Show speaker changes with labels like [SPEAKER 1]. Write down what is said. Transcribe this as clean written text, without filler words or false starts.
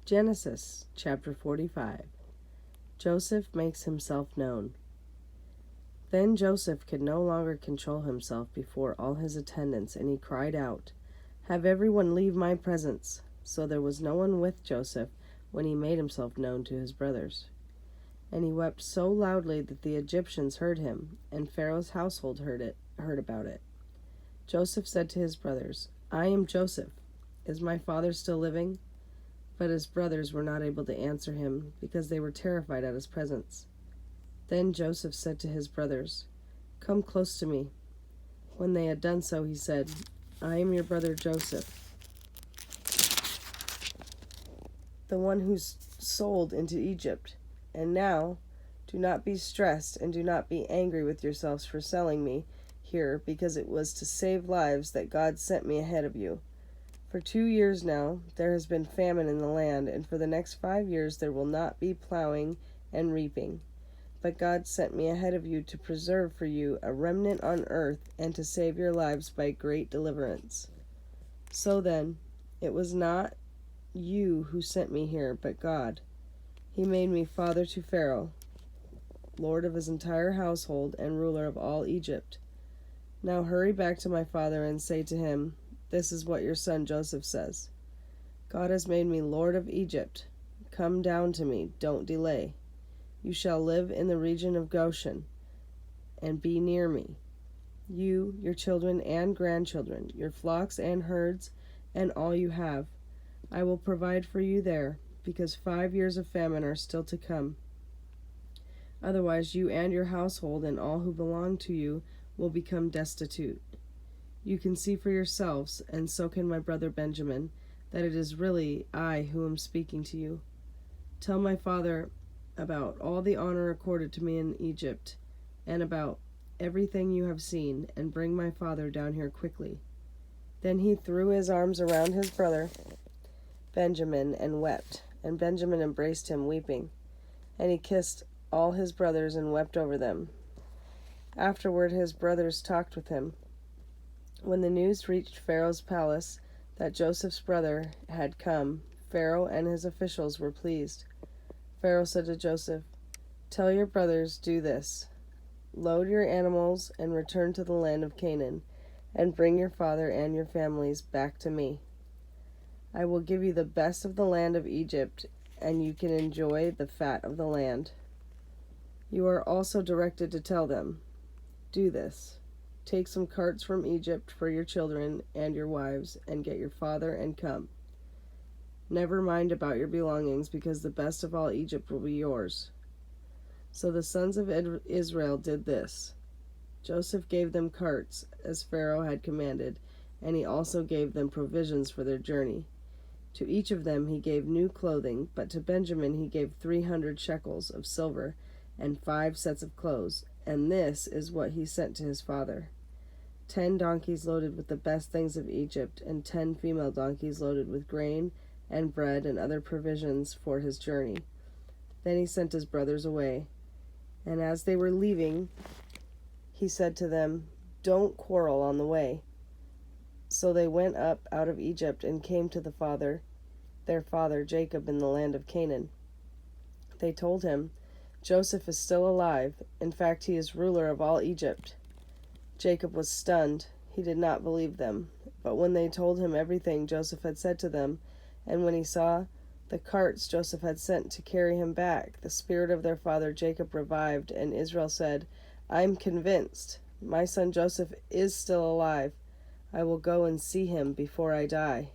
[SPEAKER 1] Genesis chapter 45. Joseph makes himself known. Then Joseph could no longer control himself before all his attendants, and he cried out, "Have everyone leave my presence." So there was no one with Joseph when he made himself known to his brothers. And he wept so loudly that the Egyptians heard him, and Pharaoh's household heard about it. Joseph said to his brothers, "I am Joseph. Is my father still living?" But his brothers were not able to answer him, because they were terrified at his presence. Then Joseph said to his brothers, "Come close to me." When they had done so, he said, "I am your brother Joseph, the one who's sold into Egypt. And now, do not be stressed and do not be angry with yourselves for selling me here, because it was to save lives that God sent me ahead of you. For 2 years now, there has been famine in the land, and for the next 5 years there will not be plowing and reaping. But God sent me ahead of you to preserve for you a remnant on earth and to save your lives by great deliverance. So then, it was not you who sent me here, but God. He made me father to Pharaoh, lord of his entire household and ruler of all Egypt. Now hurry back to my father and say to him, 'This is what your son Joseph says. God has made me lord of Egypt. Come down to me, don't delay. You shall live in the region of Goshen and be near me, you, your children and grandchildren, your flocks and herds, and all you have. I will provide for you there, because 5 years of famine are still to come. Otherwise, you and your household and all who belong to you will become destitute. You can see for yourselves, and so can my brother Benjamin, that it is really I who am speaking to you. Tell my father about all the honor accorded to me in Egypt, and about everything you have seen, and bring my father down here quickly." Then he threw his arms around his brother Benjamin and wept, and Benjamin embraced him, weeping. And he kissed all his brothers and wept over them. Afterward his brothers talked with him. When the news reached Pharaoh's palace that Joseph's brother had come, Pharaoh and his officials were pleased. Pharaoh said to Joseph, "Tell your brothers, do this. Load your animals and return to the land of Canaan, and bring your father and your families back to me. I will give you the best of the land of Egypt, and you can enjoy the fat of the land." You are also directed to tell them, "Do this. Take some carts from Egypt for your children and your wives, and get your father and come. Never mind about your belongings, because the best of all Egypt will be yours." So the sons of Israel did this. Joseph gave them carts, as Pharaoh had commanded, and he also gave them provisions for their journey. To each of them he gave new clothing, but to Benjamin he gave 300 shekels of silver and 5 sets of clothes, and this is what he sent to his father: 10 donkeys loaded with the best things of Egypt, and 10 female donkeys loaded with grain and bread and other provisions for his journey. Then he sent his brothers away, and as they were leaving, he said to them, "Don't quarrel on the way." So they went up out of Egypt and came to their father Jacob in the land of Canaan. They told him, "Joseph is still alive. In fact, he is ruler of all Egypt." Jacob was stunned. He did not believe them. But when they told him everything Joseph had said to them, and when he saw the carts Joseph had sent to carry him back, the spirit of their father Jacob revived, and Israel said, "I'm convinced. My son Joseph is still alive. I will go and see him before I die."